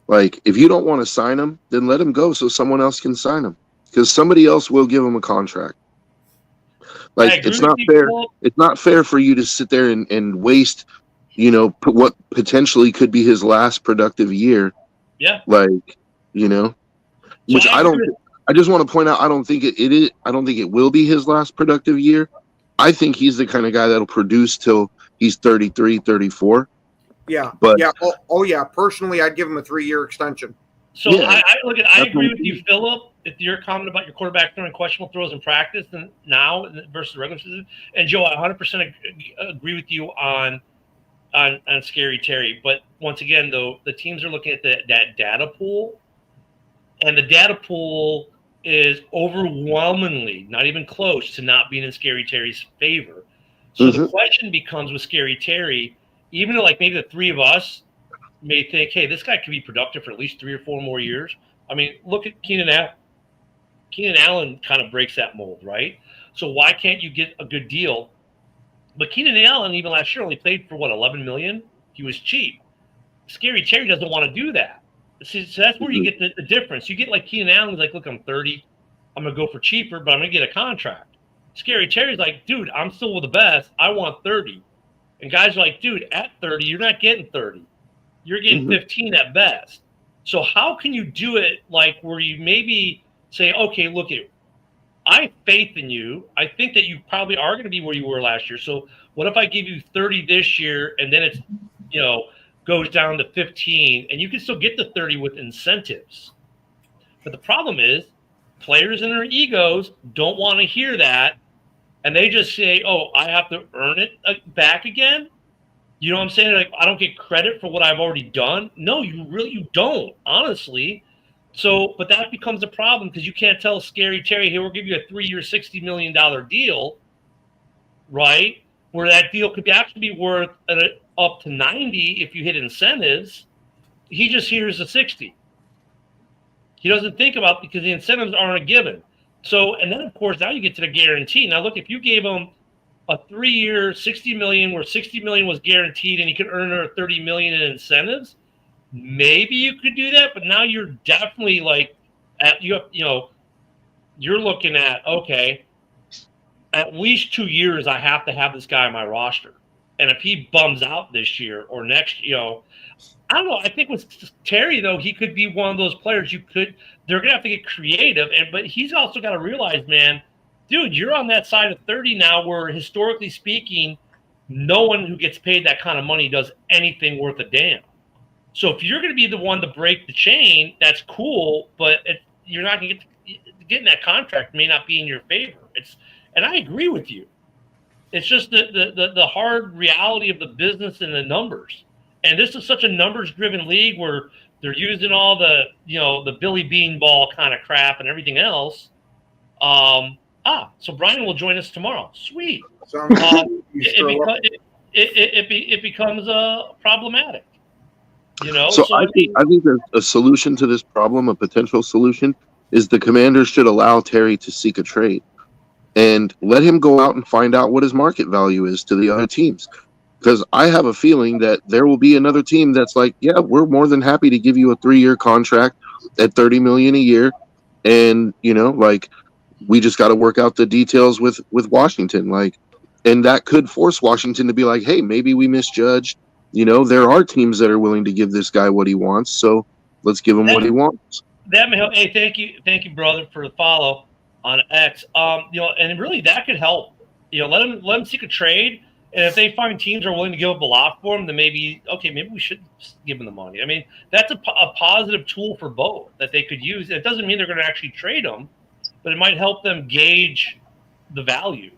Like, if you don't want to sign him, then let him go so someone else can sign him. Because somebody else will give him a contract. Like, it's not fair. It's not fair for you to sit there and waste, what potentially could be his last productive year. Yeah. Like, which I don't. I just want to point out, I don't think it is. I don't think it will be his last productive year. I think he's the kind of guy that'll produce till he's 33, 34. Yeah. But yeah. Oh yeah. Personally, I'd give him a 3-year extension. So Yeah. I agree with you, Philip. If your comment about your quarterback throwing questionable throws in practice and now versus the regular season, and Joe, I 100% agree with you on Scary Terry. But once again, though, the teams are looking at that data pool, and the data pool is overwhelmingly not even close to not being in Scary Terry's favor. So the question becomes with Scary Terry, even though like maybe the three of us may think, hey, this guy could be productive for at least 3 or 4 more years. I mean, look at Keenan Allen. Keenan Allen kind of breaks that mold, right? So why can't you get a good deal? But Keenan Allen, even last year, only played for, $11 million? He was cheap. Scary Terry doesn't want to do that. So that's where you get the difference. You get like Keenan Allen, who's like, look, I'm 30. I'm going to go for cheaper, but I'm going to get a contract. Scary Terry's like, dude, I'm still with the best. I want 30. And guys are like, dude, at 30, you're not getting 30. You're getting 15 at best. So how can you do it like where you maybe say, okay, look, I have faith in you. I think that you probably are going to be where you were last year. So what if I give you 30 this year and then it's, goes down to 15 and you can still get the 30 with incentives. But the problem is players and their egos don't want to hear that. And they just say, oh, I have to earn it back again. You know what I'm saying? Like, I don't get credit for what I've already done. No, you don't, honestly. So, but that becomes a problem because you can't tell Scary Terry, hey, we'll give you a 3-year, $60 million deal, right? Where that deal could actually be worth up to 90 if you hit incentives. He just hears the 60. He doesn't think about because the incentives aren't a given. So, and then of course, now you get to the guarantee. Now, look, if you gave him a 3-year, $60 million, where $60 million was guaranteed, and he could earn another $30 million in incentives, maybe you could do that. But now you're definitely like, you're looking at, okay, at least 2 years, I have to have this guy on my roster, and if he bums out this year or next, I don't know. I think with Terry though, he could be one of those players they're gonna have to get creative, but he's also got to realize, man, dude, you're on that side of 30 now where historically speaking, no one who gets paid that kind of money does anything worth a damn. So if you're going to be the one to break the chain, that's cool, but you're not going to getting that contract may not be in your favor. And I agree with you. It's just the hard reality of the business and the numbers. And this is such a numbers-driven league where they're using all the, the Billy Bean ball kind of crap and everything else. So Brian will join us tomorrow. Sweet. It becomes problematic. So I think there's a solution to this problem. A potential solution is the Commanders should allow Terry to seek a trade and let him go out and find out what his market value is to the other teams. Because I have a feeling that there will be another team that's like, yeah, we're more than happy to give you a 3-year contract at $30 million a year, and we just got to work out the details with Washington, and that could force Washington to be like, hey, maybe we misjudged. There are teams that are willing to give this guy what he wants, so let's give him what he wants. That may help. Hey, thank you, brother, for the follow on X. And really that could help. Let him seek a trade. And if they find teams are willing to give up a lot for him, then maybe we should give them the money. I mean, that's a positive tool for both that they could use. It doesn't mean they're going to actually trade them, but it might help them gauge the value.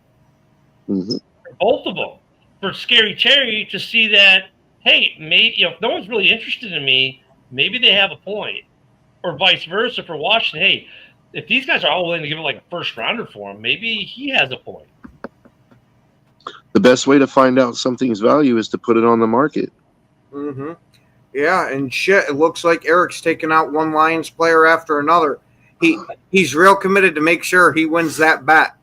For both of them. For Scary Terry to see that, hey, maybe if no one's really interested in me, maybe they have a point. Or vice versa for Washington. Hey, if these guys are all willing to give it like a first rounder for him, maybe he has a point. The best way to find out something's value is to put it on the market. Yeah, and shit, it looks like Eric's taking out one Lions player after another. He's real committed to make sure he wins that bet.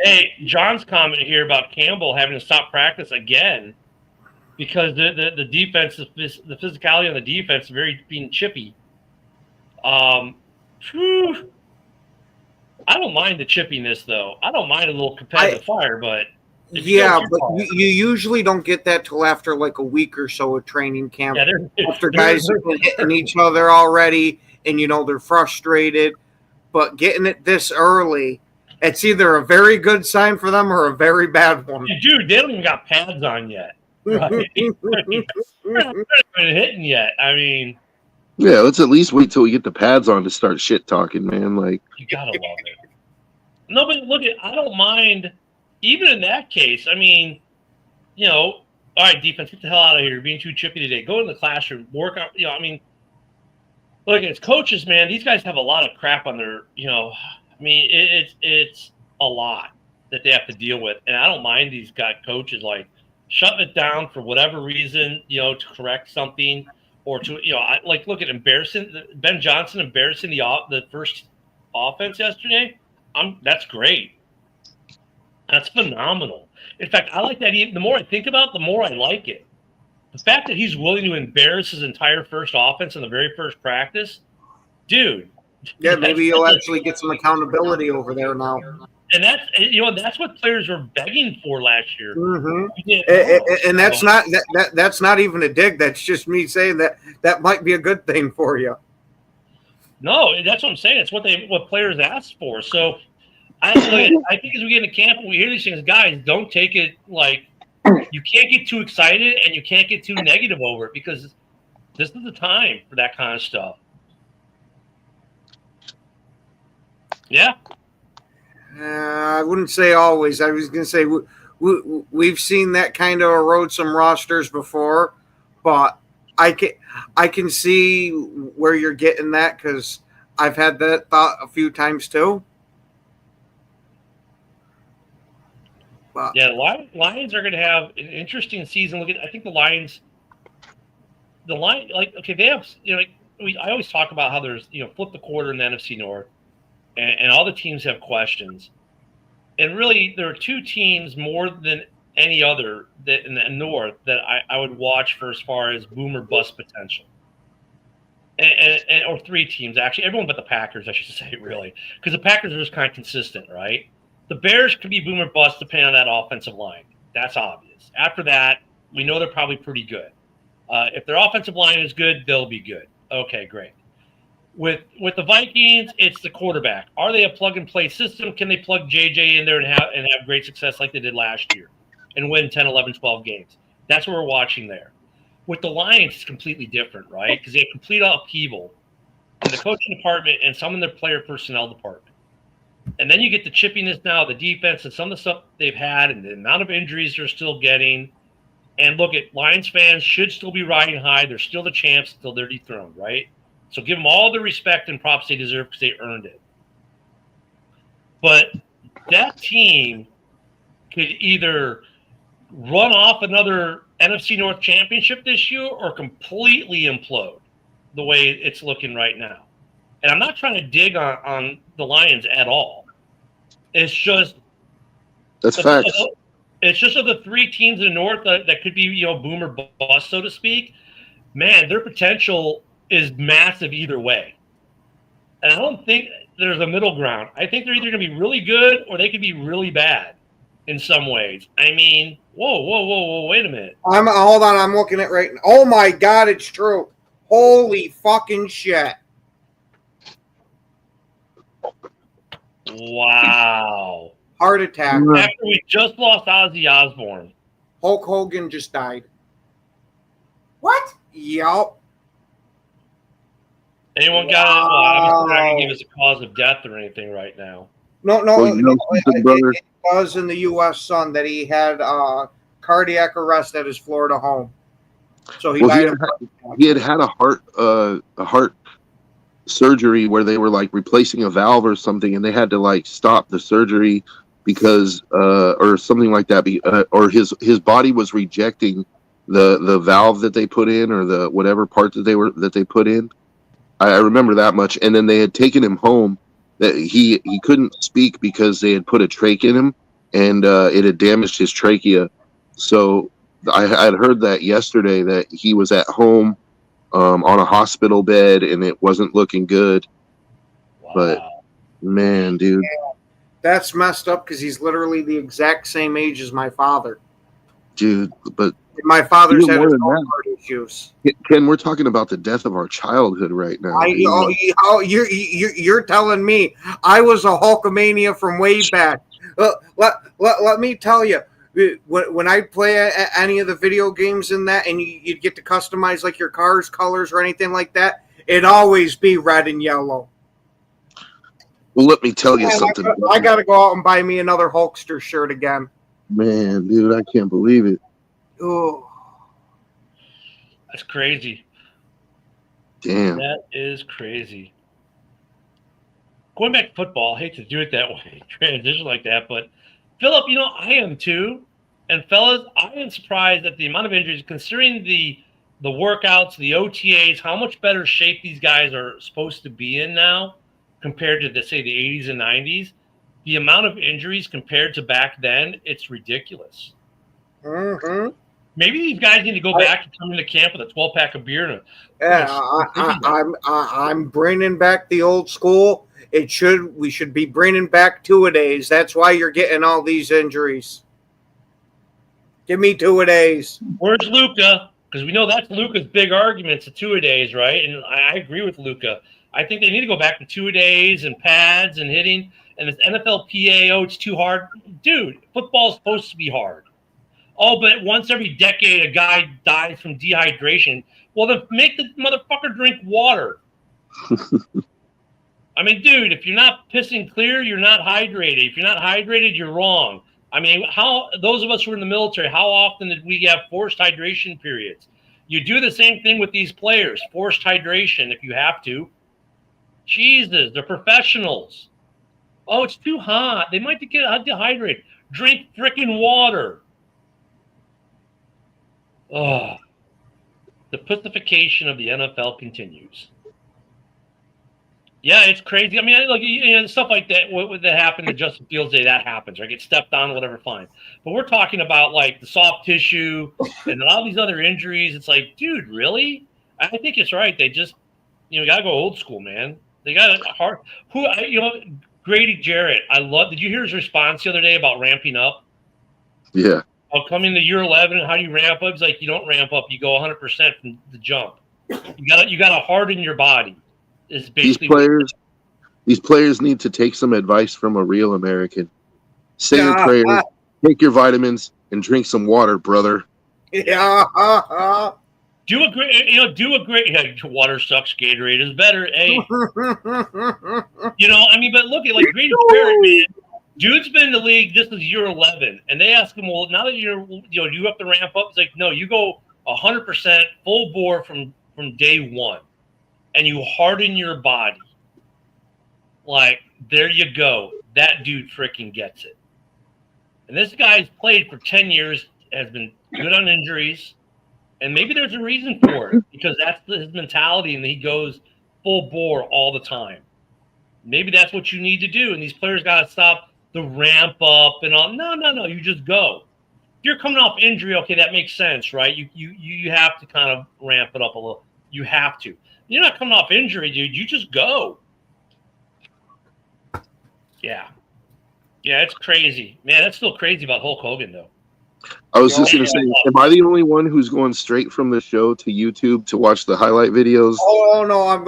Hey, John's comment here about Campbell having to stop practice again because the defense, the physicality on the defense is very being chippy. Whew. I don't mind the chippiness, though. I don't mind a little competitive fire, but yeah, but you usually don't get that till after like a week or so of training camp. Yeah, after guys have been hitting each other already, and you know they're frustrated. But getting it this early, it's either a very good sign for them or a very bad one. Dude, they don't even got pads on yet. Right? They're not even hitting yet. I mean, yeah, let's at least wait till we get the pads on to start shit talking, man. Like, you gotta love it. No, but look, I don't mind. Even in that case, I mean, you know, all right, defense, get the hell out of here. You're being too chippy today. Go in the classroom, work on, you know, I mean, look, as coaches, man, these guys have a lot of crap on their, you know, I mean, it's a lot that they have to deal with. And I don't mind these coaches, like, shutting it down for whatever reason, you know, to correct something or to, you know, like, look at Ben Johnson embarrassing the first offense yesterday. That's great. That's phenomenal. In fact, I like that. The more I think about it, the more I like it. The fact that he's willing to embarrass his entire first offense in the very first practice, dude. Yeah, maybe you'll actually get some accountability over there now. And that's what players were begging for last year. Mm-hmm. And that's not even a dig. That's just me saying that might be a good thing for you. No, that's what I'm saying. It's what players asked for. So I think as we get into camp and we hear these things, guys, don't take it like you can't get too excited and you can't get too negative over it because this is the time for that kind of stuff. Yeah. I wouldn't say always. I was going to say we've seen that kind of erode some rosters before, but I can see where you're getting that because I've had that thought a few times too. But, yeah, Lions are going to have an interesting season. I think the Lions, like, okay, they have, you know, like I always talk about how there's, you know, flip the quarter in the NFC North, and all the teams have questions. And really, there are two teams more than any other that in the North that I would watch for as far as boom or bust potential. Or three teams, actually. Everyone but the Packers, I should say, really. Because the Packers are just kind of consistent, right? The Bears could be boom or bust depending on that offensive line. That's obvious. After that, we know they're probably pretty good. If their offensive line is good, they'll be good. Okay, great. With the Vikings, it's the quarterback. Are they a plug-and-play system? Can they plug JJ in there and have great success like they did last year and win 10, 11, 12 games? That's what we're watching there. With the Lions, it's completely different, right? Because they have complete upheaval in the coaching department and some in their player personnel department. And then you get the chippiness now, the defense, and some of the stuff they've had and the amount of injuries they're still getting. And look, Lions fans should still be riding high. They're still the champs until they're dethroned, right? So give them all the respect and props they deserve because they earned it. But that team could either run off another NFC North championship this year or completely implode the way it's looking right now. And I'm not trying to dig on the Lions at all. It's just that's facts. It's just of the three teams in the North that could be, you know, boom or bust, so to speak. Man, their potential is massive either way. And I don't think there's a middle ground. I think they're either going to be really good or they could be really bad in some ways. I mean, whoa, wait a minute. Hold on, I'm looking at right now. Oh my God, it's true. Holy fucking shit. Wow. Heart attack. After we just lost Ozzy Osbourne. Hulk Hogan just died. What? Yup. Anyone got it? Well, I'm not going to give us a cause of death or anything right now. No, Well, you know it was in the U.S. Sun that he had cardiac arrest at his Florida home. So he died. He had a heart surgery where they were like replacing a valve or something, and they had to like stop the surgery because or something like that, or his body was rejecting the valve that they put in, or the whatever part that they put in. I remember that much. And then they had taken him home. That he couldn't speak because they had put a trach in him, and it had damaged his trachea. So I had heard that yesterday, that he was at home on a hospital bed, and it wasn't looking good. Wow. But man, dude, That's messed up because he's literally the exact same age as my father. dude, but My father's Even had more his than own that. heart issues. Ken, we're talking about the death of our childhood right now. You're telling me I was a Hulkamania from way back. Let me tell you, when I play any of the video games in that, and you'd get to customize like your car's colors or anything like that, it'd always be red and yellow. Well, let me tell you something. I got to go out and buy me another Hulkster shirt again. Man, dude, I can't believe it. Oh, That's crazy. Damn. That is crazy. Going back to football, I hate to do it that way, transition like that, but Philip, I am too. And fellas, I am surprised at the amount of injuries, considering the workouts, the OTAs, how much better shape these guys are supposed to be in now compared to, say, the 80s and 90s. The amount of injuries compared to back then, it's ridiculous. mm-hmm. Maybe these guys need to go back and come into camp with a 12-pack of beer. I'm bringing back the old school. We should be bringing back two-a-days. That's why you're getting all these injuries. Give me two-a-days. Where's Luca? Because we know that's Luca's big arguments, the two-a-days, right? And I agree with Luca. I think they need to go back to two-a-days and pads and hitting. And this NFLPA, it's too hard. Dude, football's supposed to be hard. Oh, but once every decade a guy dies from dehydration. Well, then make the motherfucker drink water. I mean, dude, if you're not pissing clear, you're not hydrated. If you're not hydrated, you're wrong. I mean, those of us who are in the military, how often did we have forced hydration periods? You do the same thing with these players, forced hydration if you have to. Jesus, they're professionals. Oh, it's too hot. They might get dehydrated. Drink freaking water. Oh, the pussification of the NFL continues. Yeah, it's crazy. I mean, stuff like that. What that happened to Justin Fields Day, that happens. Right, get stepped on, whatever, fine. But we're talking about like the soft tissue and all these other injuries. It's like, dude, really? I think it's right. They just, gotta go old school, man. They got a hard. Grady Jarrett. Did you hear his response the other day about ramping up? Yeah. Coming to year 11, and how do you ramp up? He's like, you don't ramp up. You go 100% from the jump. You got to harden your body. Is basically these players need to take some advice from a real American. Say your prayers, take your vitamins, and drink some water, brother. Yeah. Do a great. Water sucks. Gatorade is better. Hey, but look at like Grady Jarrett, man. Dude's been in the league. This is year 11, and they ask him, well, now that you're, do you have to ramp up? It's like, no, you go 100% full bore from day one, and you harden your body. Like, there you go. That dude freaking gets it. And this guy's played for 10 years, has been good on injuries, and maybe there's a reason for it because that's his mentality, and he goes full bore all the time. Maybe that's what you need to do, and these players got to stop the ramp up and all. No. You just go. If you're coming off injury, okay, that makes sense, right? You have to kind of ramp it up a little. You have to. You're not coming off injury, dude. You just go. Yeah, it's crazy, man. That's still crazy about Hulk Hogan, though. I was just going to say, am I the only one who's going straight from the show to YouTube to watch the highlight videos? Oh no, I'm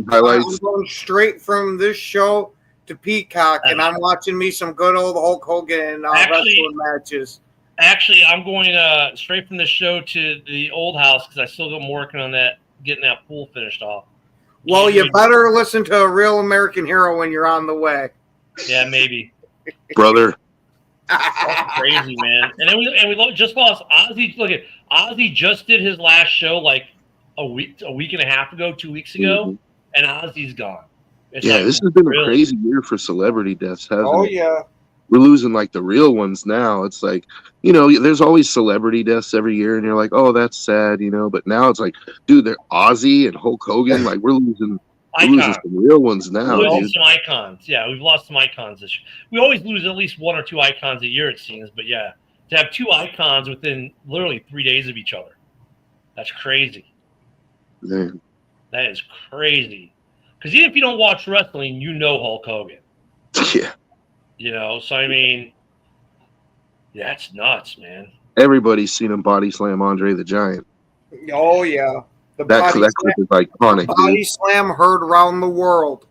highlights. I'm going straight from this show to Peacock, and I'm watching me some good old Hulk Hogan wrestling matches. Actually, I'm going straight from the show to the old house because I still am working on that, getting that pool finished off. Well, you better listen to a Real American Hero when you're on the way. Yeah, maybe. Brother. That's crazy, man. And we just lost Ozzy. Look at Ozzy just did his last show like a week and a half ago, 2 weeks ago, and Ozzy's gone. It's this has been a crazy year for celebrity deaths, hasn't it? Yeah. we're losing like the real ones now. It's like, there's always celebrity deaths every year, and you're like, oh, that's sad, But now it's like, dude, they're Ozzy and Hulk Hogan. Like we're losing some real ones now, We're losing dude. some icons. Yeah, we've lost some icons this year. We always lose at least 1 or 2 icons a year, it seems. But yeah, to have 2 icons within literally 3 days of each other, that's crazy. Man. That is crazy. Because even if you don't watch wrestling, you know Hulk Hogan. Yeah. So I mean, yeah, that's nuts, man. Everybody's seen him body slam Andre the Giant. Oh yeah, That clip is iconic, body dude. slam heard around the world.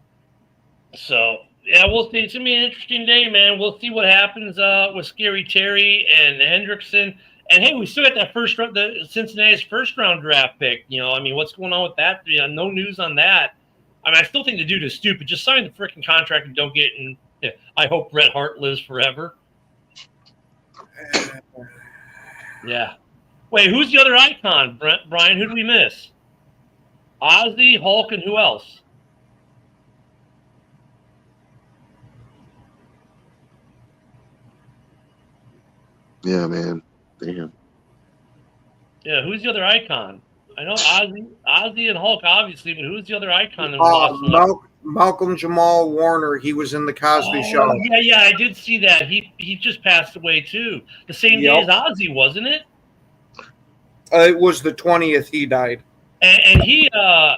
So yeah, we'll see. It's gonna be an interesting day, man. We'll see what happens with Scary Terry and Hendrickson. And hey, we still got that first round, the Cincinnati's first round draft pick. I mean, what's going on with that? No news on that. I mean, I still think the dude is stupid. Just sign the freaking contract and don't get in. Yeah, I hope Bret Hart lives forever. Yeah. Wait, who's the other icon, Brian? Who did we miss? Ozzy, Hulk, and who else? Yeah, man. Damn. Yeah, who's the other icon? I know Ozzy and Hulk, obviously, but who's the other icon that we lost? Malcolm Jamal Warner. He was in the Cosby Show. Yeah, I did see that. He just passed away too. The same day as Ozzy, wasn't it? It was the 20th he died. And he, there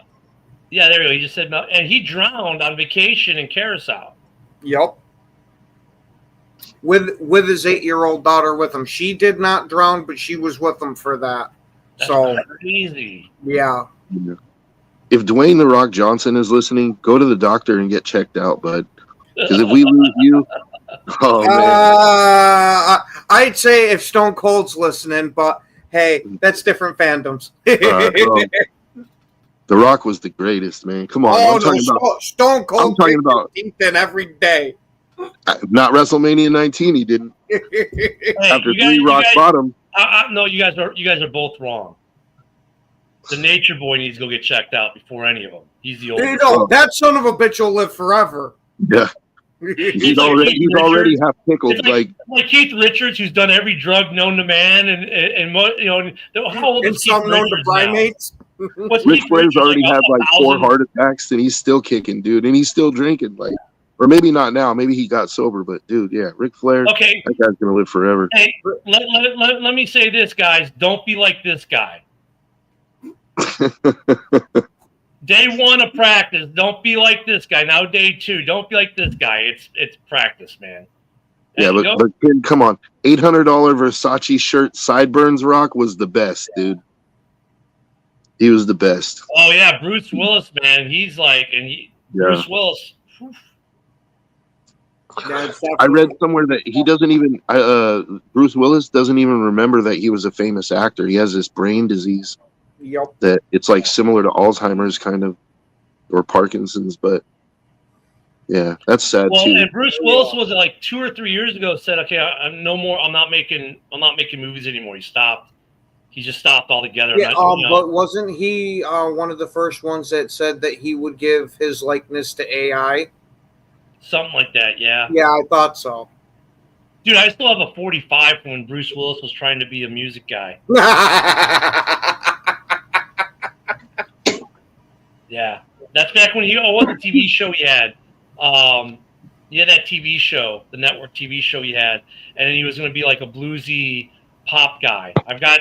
we go. He just said, and he drowned on vacation in Curacao. Yep. With his 8-year-old daughter with him. She did not drown, but she was with him for that. That's crazy. Yeah. If Dwayne The Rock Johnson is listening, go to the doctor and get checked out, bud. Because if we lose you, oh man. I'd say if Stone Cold's listening, but hey, that's different fandoms. The Rock was the greatest, man. Come on. Stone Cold. I'm talking about every day. Not WrestleMania 19. He didn't. After 3 rock bottom. No, you guys are both wrong. The Nature Boy needs to go get checked out before any of them. He's the oldest. That son of a bitch will live forever. Yeah. He's already half pickled. Like Keith Richards, who's done every drug known to man, and how old is Keith some known to primates. Ric Flair's already had like 4 heart attacks, and he's still kicking, dude, and he's still drinking. Like, or maybe not now. Maybe he got sober, but dude, yeah, Ric Flair. Okay, that guy's gonna live forever. Hey, let me say this, guys. Don't be like this guy. Day 1 of practice, don't be like this guy. Now day 2, don't be like this guy. It's practice, man. Yeah, but kid, come on. $800 Versace shirt sideburns Rock was the best, dude. He was the best. Oh yeah, Bruce Willis, man. He's like, Bruce Willis. I read somewhere that he doesn't even Bruce Willis doesn't even remember that he was a famous actor. He has this brain disease. Yep. That it's like similar to Alzheimer's kind of, or Parkinson's, but yeah, that's sad too. Well, and Bruce Willis was like 2 or 3 years ago said, "Okay, I'm no more. I'm not making movies anymore." He stopped. He just stopped altogether. Yeah, but wasn't he one of the first ones that said that he would give his likeness to AI? Something like that, yeah. Yeah, I thought so. Dude, I still have a 45 from when Bruce Willis was trying to be a music guy. Yeah, that's back when what was the TV show he had? He had that TV show, the network TV show he had, and then he was going to be like a bluesy pop guy. I've got.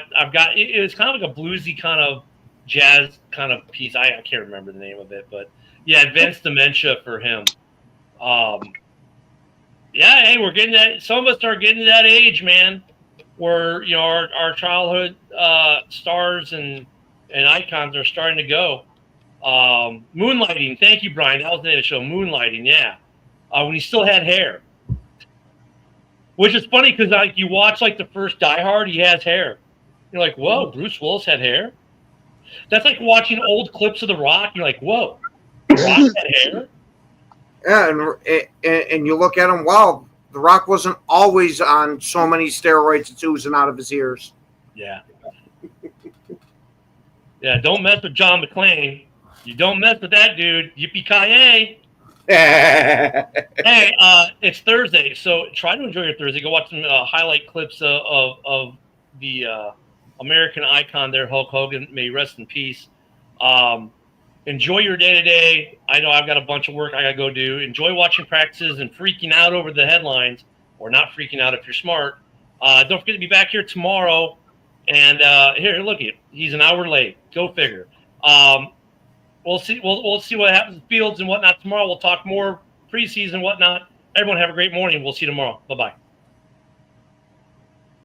It was kind of like a bluesy kind of jazz kind of piece. I can't remember the name of it, but yeah, advanced dementia for him. Yeah, hey, we're getting that. Some of us are getting to that age, man, where our childhood stars and icons are starting to go. Moonlighting, thank you, Brian. That was the name of the show, Moonlighting. Yeah, when he still had hair, which is funny because like you watch like the first Die Hard, he has hair. You're like, whoa, Bruce Willis had hair. That's like watching old clips of The Rock. You're like, whoa, The Rock had hair. Yeah, and you look at him. Wow, The Rock wasn't always on so many steroids it's oozing out of his ears. Yeah. Yeah, don't mess with John McClane. You don't mess with that dude. Yippee-ki-yay. Hey, it's Thursday, so try to enjoy your Thursday. Go watch some highlight clips of the American icon there, Hulk Hogan. May he rest in peace. Enjoy your day today. I know I've got a bunch of work I got to go do. Enjoy watching practices and freaking out over the headlines, or not freaking out if you're smart. Don't forget to be back here tomorrow. And here, look at you. He's an hour late. Go figure. We'll see. We'll see what happens in Fields and whatnot tomorrow. We'll talk more preseason and whatnot. Everyone have a great morning. We'll see you tomorrow. Bye-bye.